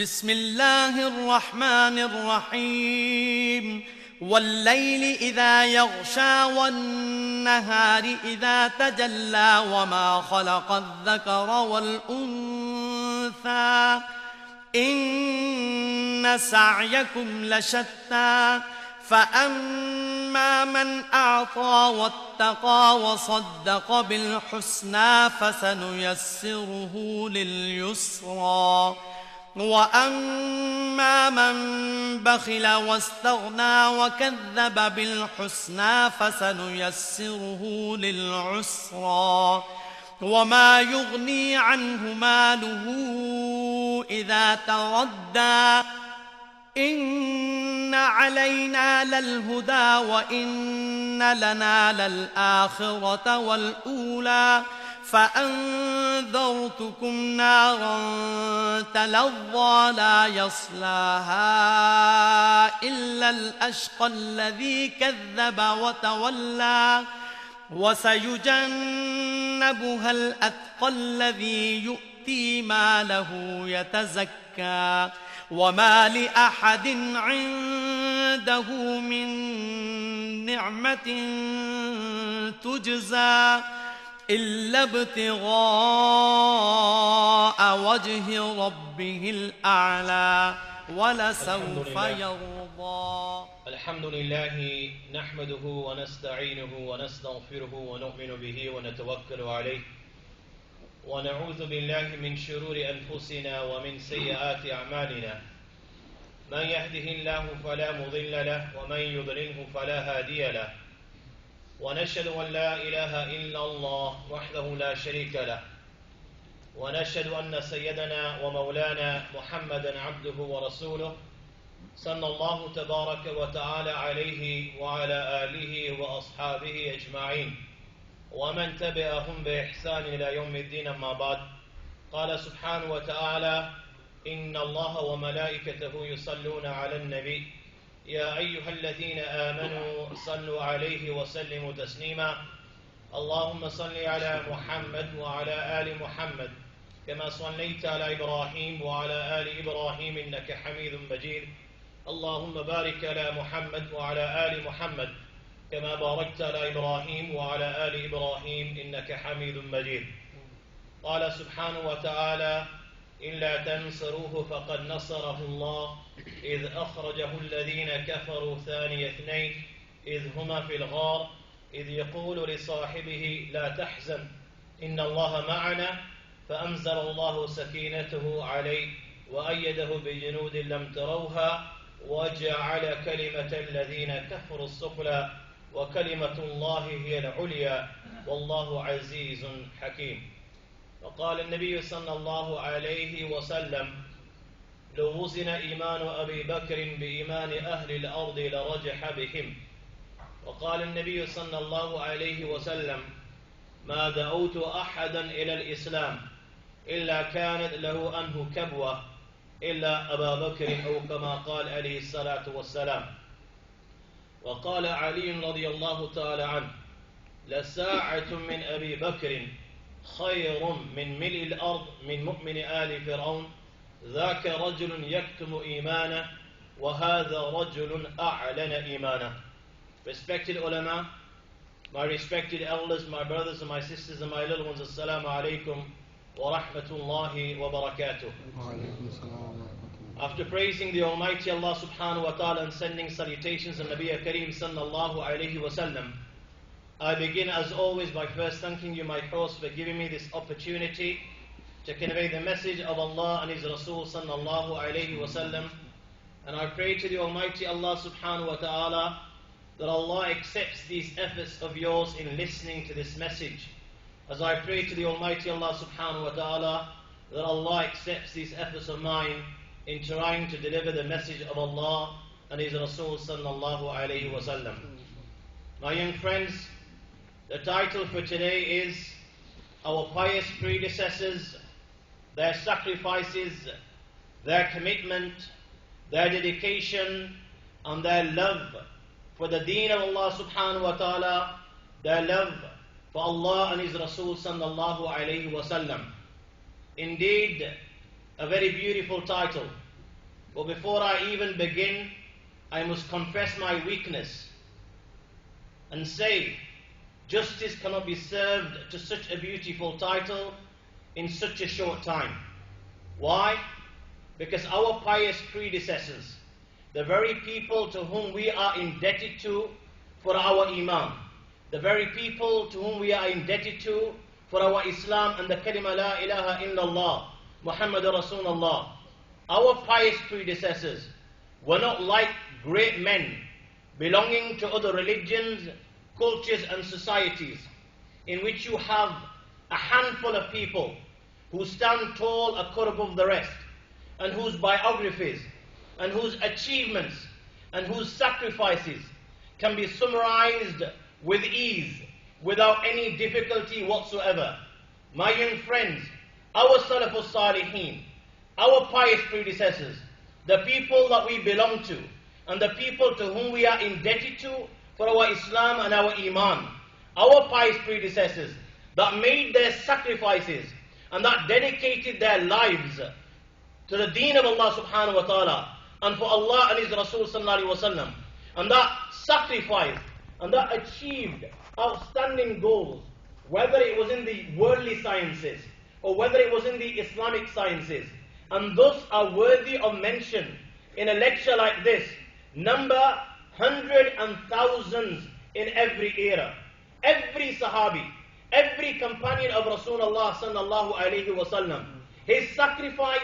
بسم الله الرحمن الرحيم والليل إذا يغشى والنهار إذا تجلى وما خلق الذكر والأنثى إن سعيكم لشتى فأما من أعطى واتقى وصدق بالحسنى فسنيسره لليسرى وأما من بخل واستغنى وكذب بالحسنى فسنيسره للعسرى وما يغني عنه ماله إذا تردى إن علينا للهدى وإن لنا للآخرة والأولى فأنذرتكم نارا تلظى لا يصلاها إلا الأشقى الذي كذب وتولى وسيجنبها الأتقى الذي يؤتي ماله يتزكى وما لأحد عنده من نعمة تجزى إلا ابتغاء وجه ربه الأعلى ولسوف يرضى. الحمد لله نحمده ونستعينه ونستغفره ونؤمن به ونتوكل عليه ونعوذ بالله من شرور أنفسنا ومن سيئات أعمالنا من يهده الله فلا مضل له ومن يضلله فلا هادي له ونشهد أن لا إله إلا الله وحده لا شريك له ونشهد أن سيدنا ومولانا محمدا عبده ورسوله صلى الله تبارك وتعالى عليه وعلى آله وأصحابه أجمعين ومن تبعهم بإحسان إلى يوم الدين. أما بعد قال سبحانه وتعالى إن الله وملائكته يصلون على النبي يا أيها الذين آمنوا صلوا عليه وسلموا تسليما اللهم صل على محمد وعلى آل محمد كما صليت على إبراهيم وعلى آل إبراهيم إنك حميد مجيد اللهم بارك على محمد وعلى آل محمد كما باركت على إبراهيم وعلى آل إبراهيم إنك حميد مجيد. قال سبحانه وتعالى إلا تنصروه فقد نصره الله إذ أخرجه الذين كفروا ثاني اثنين إذ هما في الغار إذ يقول لصاحبه لا تحزن إن الله معنا فأنزل الله سكينته عليه وأيده بجنود لم تروها وجعل كلمة الذين كفروا السفلى وكلمة الله هي العليا والله عزيز حكيم. وقال النبي صلى الله عليه وسلم لو وزن إيمان أبي بكر بإيمان أهل الأرض لرجح بهم. وقال النبي صلى الله عليه وسلم ما دعوت أحدا إلى الإسلام إلا كانت له أنه كبوة إلا أبا بكر أو كما قال عليه الصلاة والسلام. وقال علي رضي الله تعالى عنه لساعة من أبي بكر خير من ملء الأرض من مؤمن آل فرعون ذاك رجل يكتم إيمانه وهذا رجل أعلن إيمانه. Respected ulama, my respected elders, my brothers and my sisters and my little ones, assalamu alaikum wa rahmatullahi wa barakatuh. After praising the Almighty Allah subhanahu wa ta'ala and sending salutations on Nabi Kareem sallallahu alayhi wa sallam, I begin as always by first thanking you, my host, for giving me this opportunity to convey the message of Allah and His Rasul sallallahu alayhi wa sallam. And I pray to the Almighty Allah subhanahu wa ta'ala that Allah accepts these efforts of yours in listening to this message. As I pray to the Almighty Allah subhanahu wa ta'ala that Allah accepts these efforts of mine in trying to deliver the message of Allah and His Rasul sallallahu alayhi wa sallam. My young friends, the title for today is Our Pious Predecessors, Their Sacrifices, Their Commitment, Their Dedication, and their love for the deen of Allah subhanahu wa ta'ala, their love for Allah and His Rasul sallallahu alayhi wa sallam. Indeed, a very beautiful title. But before I even begin, I must confess my weakness and say, justice cannot be served to such a beautiful title in such a short time. Why? Because our pious predecessors, the very people to whom we are indebted to for our Iman, the very people to whom we are indebted to for our Islam and the kalima la ilaha illallah, Muhammad Rasulullah, our pious predecessors were not like great men belonging to other religions, cultures and societies, in which you have a handful of people who stand tall a cut above the rest, and whose biographies and whose achievements and whose sacrifices can be summarized with ease, without any difficulty whatsoever. My young friends, our Salafus Salihin, our pious predecessors, the people that we belong to, and the people to whom we are indebted to for our Islam and our Iman, our pious predecessors that made their sacrifices and that dedicated their lives to the deen of Allah subhanahu wa ta'ala and for Allah and His Rasul sallallahu alaihi wasallam, and that sacrificed and that achieved outstanding goals, whether it was in the worldly sciences or whether it was in the Islamic sciences, and thus are worthy of mention in a lecture like this, number hundreds and thousands in every era. Every Sahabi, every companion of Rasulullah sallallahu alaihi wasallam, his sacrifice,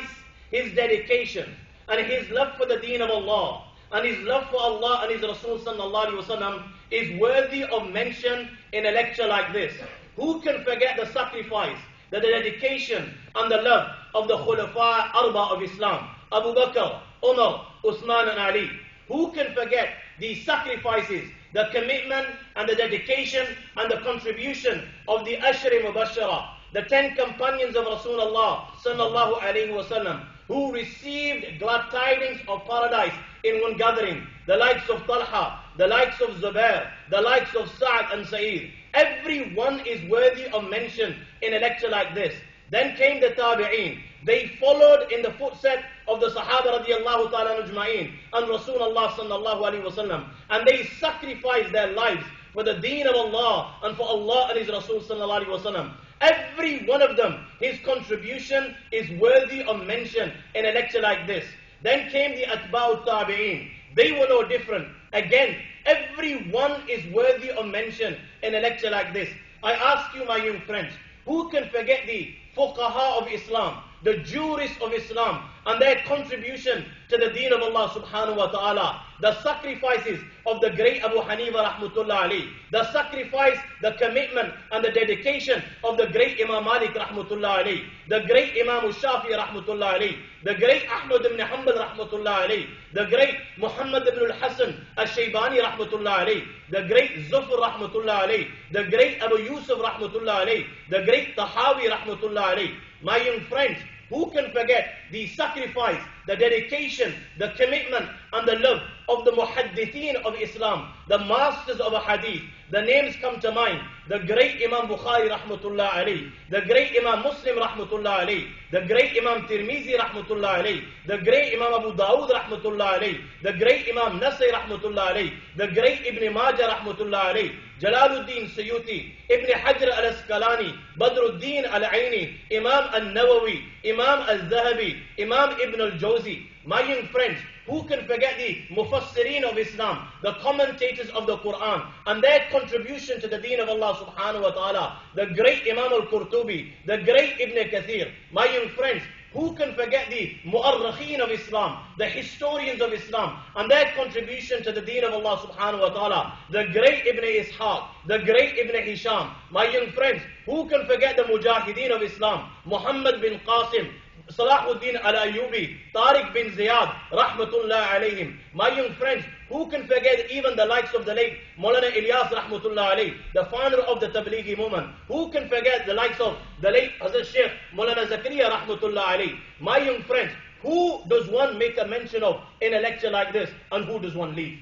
his dedication, and his love for the deen of Allah, and his love for Allah and His Rasul sallallahu alaihi wasallam is worthy of mention in a lecture like this. Who can forget the sacrifice, the dedication, and the love of the Khulafa Arba of Islam, Abu Bakr, Umar, Uthman and Ali? Who can forget the sacrifices, the commitment and the dedication and the contribution of the Ashri Mubashara, the 10 companions of Rasulullah sallallahu alaihi wasallam, who received glad tidings of paradise in one gathering, the likes of Talha, the likes of Zubair, the likes of Sa'd and Sa'id. Every one is worthy of mention in a lecture like this. Then came the Tabi'een. They followed in the footsteps of the Sahaba radiallahu ta'ala ajma'een and Rasulullah sallallahu alaihi wasallam, and they sacrificed their lives for the deen of Allah and for Allah and His Rasul sallallahu alaihi wasallam. Every one of them, his contribution is worthy of mention in a lecture like this. Then came the Atba'u Tabi'een. They were no different. Again, every one is worthy of mention in a lecture like this. I ask you, my young friends, who can forget the Fuqaha of Islam, the jurists of Islam, and their contribution to the deen of Allah subhanahu wa ta'ala, the sacrifices of the great Abu Hanifa rahmatullah alayh, the sacrifice, the commitment and the dedication of the great Imam Malik rahmatullah alayh, the great Imam Shafi rahmatullah alayh, the great Ahmed ibn Hanbal rahmatullah alayh, the great Muhammad ibn al-Hasan al-Shaybani rahmatullah alayh, the great Zufr rahmatullah alayh, the great Abu Yusuf rahmatullah alayh, the great Tahawi rahmatullah alayh. My young friends, who can forget the sacrifice, the dedication, the commitment and the love of the muhaddithin of Islam, the masters of a hadith? The names come to mind: the great Imam Bukhari rahmatullah alayh, the great Imam Muslim rahmatullah alayh, the great Imam Tirmizi rahmatullah alayh, the great Imam Abu Dawud rahmatullah alayh, the great Imam Nasai rahmatullah alayh, the great Ibn Majah rahmatullah alayh, Jalaluddin Suyuti, Ibn Hajar al-Asqalani, Badruddin al-Aini, Imam al-Nawawi, Imam al-Zahabi, Imam Ibn al-Jawzi. My young friends, who can forget the Mufassirin of Islam, the commentators of the Quran, and their contribution to the deen of Allah subhanahu wa ta'ala, the great Imam al-Qurtubi, the great Ibn Kathir. My young friends, who can forget the Mu'arrakhin of Islam, the historians of Islam, and their contribution to the deen of Allah subhanahu wa ta'ala, the great Ibn Ishaq, the great Ibn Hisham. My young friends, who can forget the Mujahideen of Islam, Muhammad bin Qasim, Salahuddin al-Ayyubi, Tariq bin Ziyad, rahmatullah alayhim. My young friends, who can forget even the likes of the late Maulana Ilyas rahmatullah alayh, the founder of the Tablighi movement? Who can forget the likes of the late Hazrat Sheikh Maulana Zakaria rahmatullah alayh? My young friends, who does one make a mention of in a lecture like this, and who does one leave?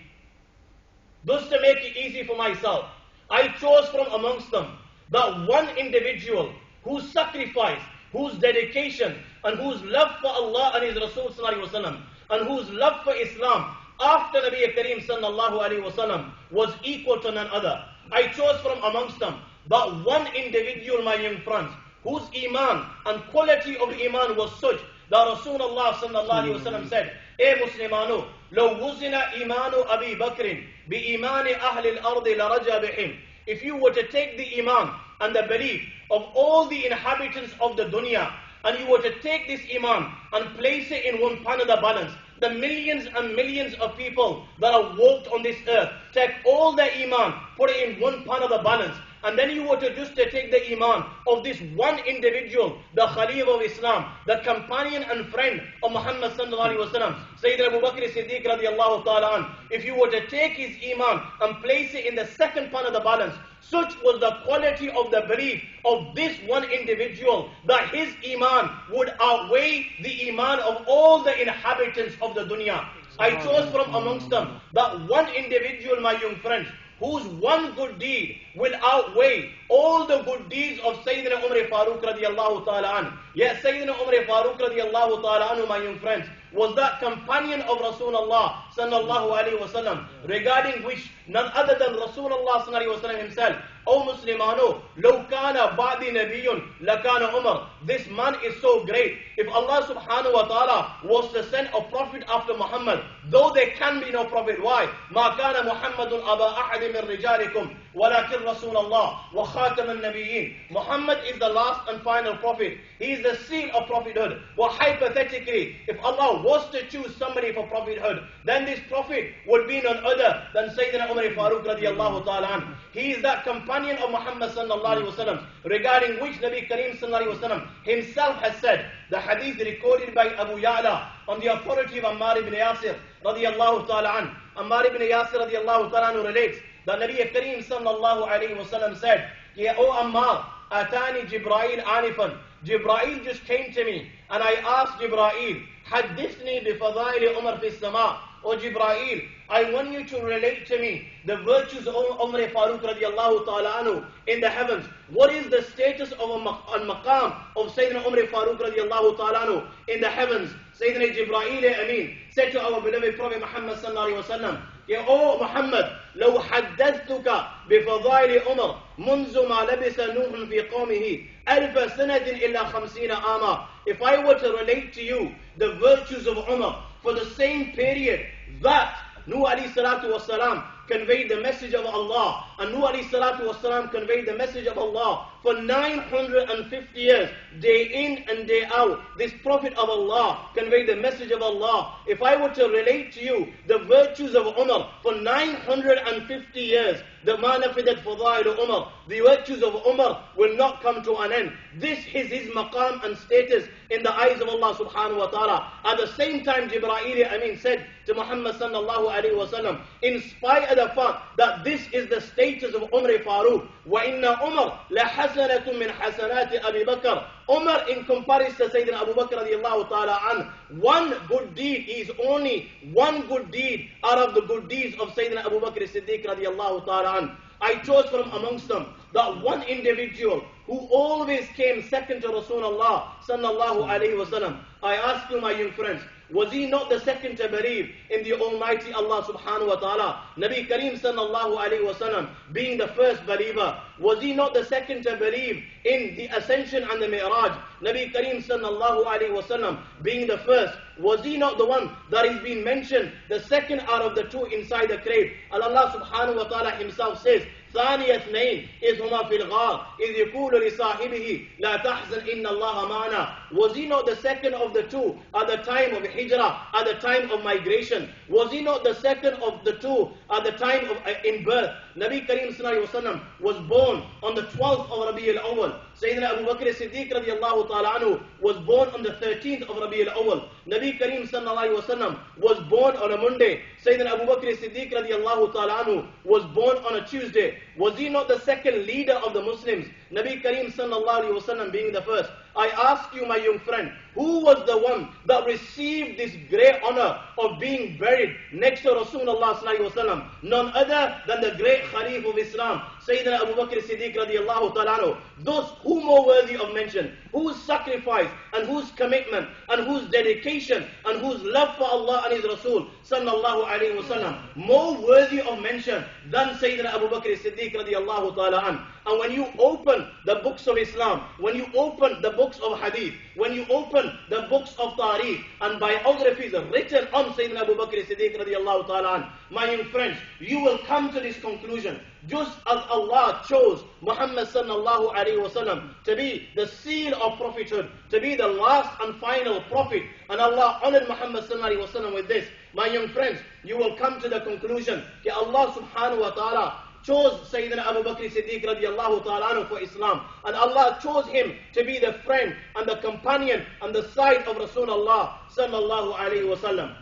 Thus, to make it easy for myself, I chose from amongst them that one individual whose sacrifice, whose dedication and whose love for Allah and His Rasul sallallahu alaihi wasallam and whose love for Islam after Nabi Kareem sallallahu alaihi wasallam was equal to none other. I chose from amongst them but one individual, my young friends, whose iman and quality of iman was such that Rasulullah sallallahu alaihi wasallam said, "Ey Muslimanu, law wuzina imanu Abi Bakr bi imani ahli al-ardi la raja bihim." If you were to take the iman and the belief of all the inhabitants of the dunya, and you were to take this iman and place it in one pan of the balance, the millions and millions of people that have walked on this earth, take all their iman, put it in one pan of the balance, and then you were to just to take the iman of this one individual, the Khalif of Islam, the companion and friend of Muhammad sallallahu alaihi wasallam, Sayyidina Abu Bakr Siddiq radiallahu ta'ala an, if you were to take his iman and place it in the second pan of the balance, such was the quality of the belief of this one individual that his iman would outweigh the iman of all the inhabitants of the dunya. I chose from amongst them that one individual, my young friends, whose one good deed will outweigh all the good deeds of Sayyidina Umar Farooq radiallahu ta'ala an. Yet Sayyidina Umar Farooq radiallahu ta'ala anhu, my young friends, was that companion of Rasulullah sallallahu alaihi wasallam, regarding which none other than Rasulullah sallallahu alaihi wasallam himself, "O Muslimano, law kana ba'di nabiyyun lakana Umar." This man is so great. If Allah subhanahu wa ta'ala was to send a prophet after Muhammad, though there can be no prophet, why? "Ma kana Muhammadun aba ahadi min rijalikum, walakin Rasulullah wa khatam al-nabiyyin." Muhammad is the last and final prophet. He is the seal of prophethood. Well, hypothetically, if Allah was to choose somebody for prophethood, then this prophet would be none other than Sayyidina Umar Farooq radiallahu ta'ala an. He is that companion of Muhammad sallallahu alaihi wasallam, regarding which Nabi Kareem sallallahu alaihi wasallam himself has said, the hadith recorded by Abu Ya'la on the authority of Ammar ibn Yasir radiallahu ta'ala an. Ammar ibn Yasir radiallahu ta'ala an relates that Nabi Kareem sallallahu alaihi wasallam said, "Ya O Ammar, atani Jibreel anifan." Jibreel just came to me and I asked Jibreel, "Haddithni bi fadaili Umar fi sama." O Jibreel, I want you to relate to me the virtues of Umar Farooq radiallahu ta'ala anhu in the heavens. What is the status of a maqam of Sayyidina Umar Farooq radiallahu ta'ala anhu in the heavens? Sayyidina Jibreel Amin said to our beloved Prophet Muhammad sallallahu alaihi wasallam, "Ya O Muhammad, لو حدثتك بفضائل عمر منذ ما لبث نوح في قومه ألف سنة إلا 50 عاما." If I were to relate to you the virtues of Umar for the same period that Nuh alayhi salatu wasalam conveyed the message of Allah, and Nuh alayhi salatu wasalam conveyed the message of Allah for 950 years, day in and day out, this Prophet of Allah conveyed the message of Allah. If I were to relate to you the virtues of Umar for 950 years, the manafidat fadail Umar, the virtues of Umar will not come to an end. This is his maqam and status in the eyes of Allah subhanahu wa ta'ala. At the same time, Jibreel Amin said to Muhammad sallallahu alaihi wasallam, in spite of the fact that this is the status of Umar Farooq, وَإِنَّ عُمَرْ لَحَسَنَةٌ مِّنْ حَسَنَاتِ أَبِي بَكْرٍ. Umar, in comparison to Sayyidina Abu Bakr radiallahu ta'ala an, one good deed is only one good deed out of the good deeds of Sayyidina Abu Bakr Siddiq radiallahu ta'ala an. I chose from amongst them that one individual who always came second to Rasulullah sallallahu alaihi wasallam. I ask you, my young friends, was he not the second to believe in the Almighty Allah subhanahu wa ta'ala? Nabi Kareem sallallahu alayhi wasallam being the first believer. Was he not the second to believe in the ascension and the mi'raj? Nabi Kareem sallallahu alayhi wasallam being the first. Was he not the one that is being mentioned, the second out of the two inside the grave? Allah subhanahu wa ta'ala himself says, ثاني اثنين إذ هما في الغار إذ يقول لصاحبه لا تحزن إن الله معنا. Was he not the second of the two at the time of hijrah, at the time of migration? Was he not the second of the two at the time of in birth? Nabi Kareem sallallahu alaihi wasallam was born on the 12th of Rabi al-Awwal. Sayyidina Abu Bakr Siddiq radiallahu ta'ala anhu was born on the 13th of Rabi al-Awwal. Nabi Kareem sallallahu alaihi wasallam was born on a Monday. Sayyidina Abu Bakr Siddiq radiallahu ta'ala anhu was born on a Tuesday. Was he not the second leader of the Muslims? Nabi Kareem sallallahu alaihi wasallam being the first. I ask you, my young friend, who was the one that received this great honor of being buried next to Rasulullah sallallahu alaihi wasallam? None other than the great Khalif of Islam, Sayyidina Abu Bakr Siddiq radiallahu ta'ala anhu. Those who more worthy of mention, whose sacrifice and whose commitment and whose dedication and whose love for Allah and His Rasul sallallahu alaihi wasallam, more worthy of mention than Sayyidina Abu Bakr Siddiq radiallahu ta'ala anhu. And when you open the books of Islam, when you open the books of Hadith, when you open the books of Tariq and biographies written on Sayyidina Abu Bakr Siddiq radiallahu ta'ala anhu, my young friends, you will come to this conclusion. Just as Allah chose Muhammad sallallahu alayhi wasallam to be the seal of prophethood, to be the last and final prophet, and Allah honored Muhammad sallallahu alayhi wasallam with this, my young friends, you will come to the conclusion that Allah subhanahu wa ta'ala chose Sayyidina Abu Bakr Siddiq radiallahu ta'ala anhu for Islam. And Allah chose him to be the friend and the companion and the side of Rasulullah sallallahu alayhi wasallam.